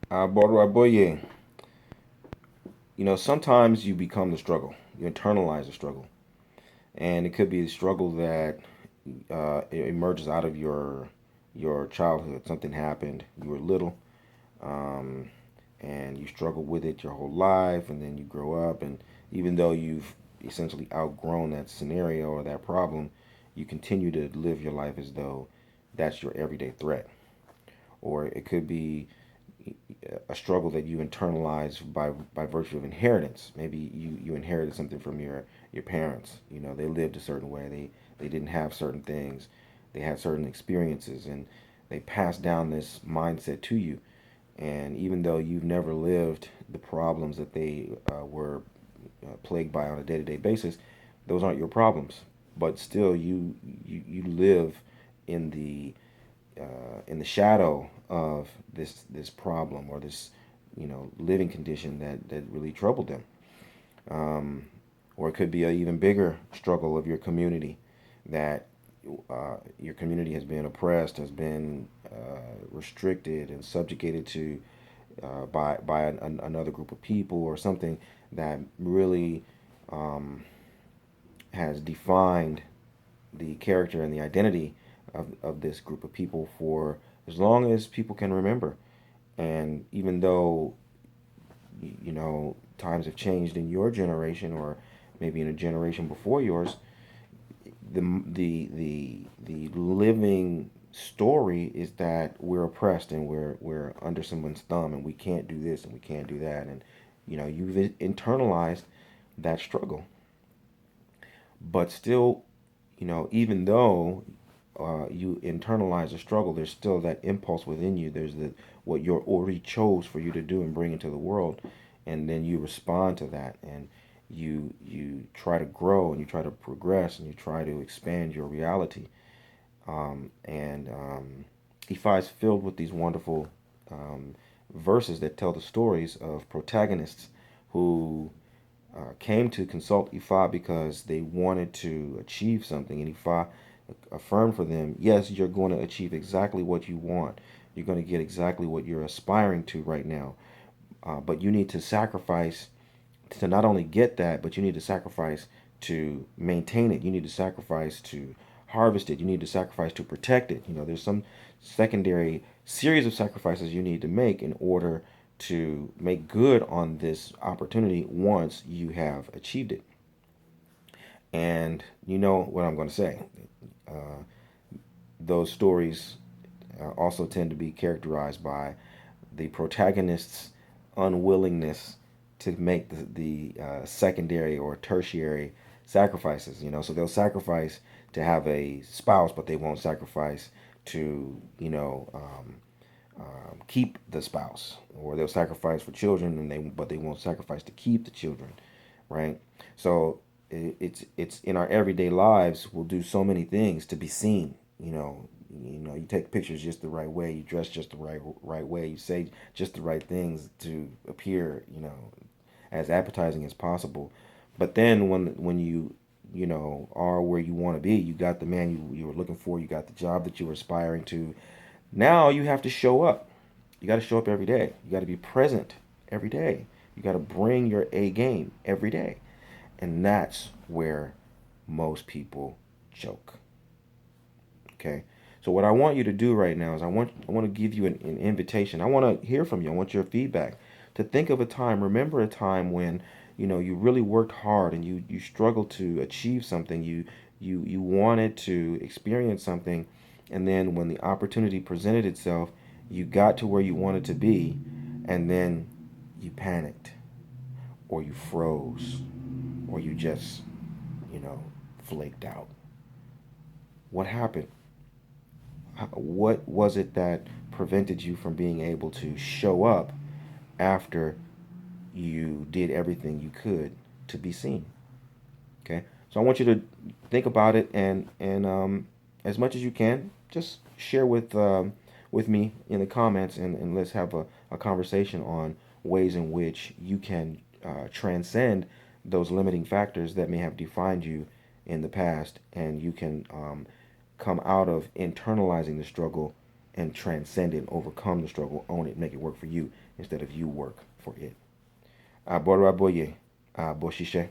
Boye, sometimes you become the struggle. You internalize the struggle, and it could be the struggle that it emerges out of your childhood. Something happened. You were little, um, and you struggled with it your whole life, and then you grow up, and even though you've essentially outgrown that scenario or that problem, you continue to live your life as though that's your everyday threat. Or it could be a struggle that you internalize by virtue of inheritance. Maybe you inherited something from your parents. They lived a certain way. They didn't have certain things. They had certain experiences, and they passed down this mindset to you. And even though you've never lived the problems that they were plagued by on a day-to-day basis, those aren't your problems. But still, you live in the shadow of this problem or this living condition that really troubled them. Um, or it could be an even bigger struggle of your community that your community has been oppressed, has been restricted and subjugated to by another group of people or something that really um, has defined the character and the identity of this group of people for as long as people can remember. And even though times have changed in your generation or maybe in a generation before yours, the living story is that we're oppressed and we're under someone's thumb and we can't do this and we can't do that, and you've internalized that struggle. But still, even though you internalize the struggle, there's still that impulse within you. There's the what you already chose for you to do and bring into the world, and then you respond to that, and you try to grow and you try to progress and you try to expand your reality. And Ifa is filled with these wonderful um, verses that tell the stories of protagonists who came to consult Ifa because they wanted to achieve something, and Ifa affirmed for them, yes, you're going to achieve exactly what you want. You're going to get exactly what you're aspiring to right now. But you need to sacrifice to not only get that, but you need to sacrifice to maintain it. You need to sacrifice to harvest it. You need to sacrifice to protect it. There's some secondary series of sacrifices you need to make in order to make good on this opportunity once you have achieved it. And you know what I'm going to say. Uh, those stories also tend to be characterized by the protagonist's unwillingness to make the secondary or tertiary sacrifices. So they'll sacrifice to have a spouse, but they won't sacrifice to keep the spouse, or they'll sacrifice for children, but they won't sacrifice to keep the children, right? So it's in our everyday lives. We'll do so many things to be seen. You take pictures just the right way, you dress just the right way, you say just the right things to appear, as appetizing as possible. But then when you are where you want to be, you got the man you were looking for, you got the job that you were aspiring to. Now you have to show up. You got to show up every day. You got to be present every day. You got to bring your A game every day. And that's where most people choke. Okay. So what I want you to do right now is I want to give you an invitation. I want to hear from you. I want your feedback. To think of a time, remember a time when you really worked hard and you struggled to achieve something. You wanted to experience something, and then when the opportunity presented itself, you got to where you wanted to be, and then you panicked, or you froze, or you just you know flaked out. What happened? What was it that prevented you from being able to show up after you did everything you could to be seen? Okay, so I want you to think about it, and as much as you can, just share with me in the comments, and let's have a conversation on ways in which you can transcend those limiting factors that may have defined you in the past, and you can come out of internalizing the struggle and transcend it, overcome the struggle, own it, make it work for you instead of you work for it. Bora boye, boshishe.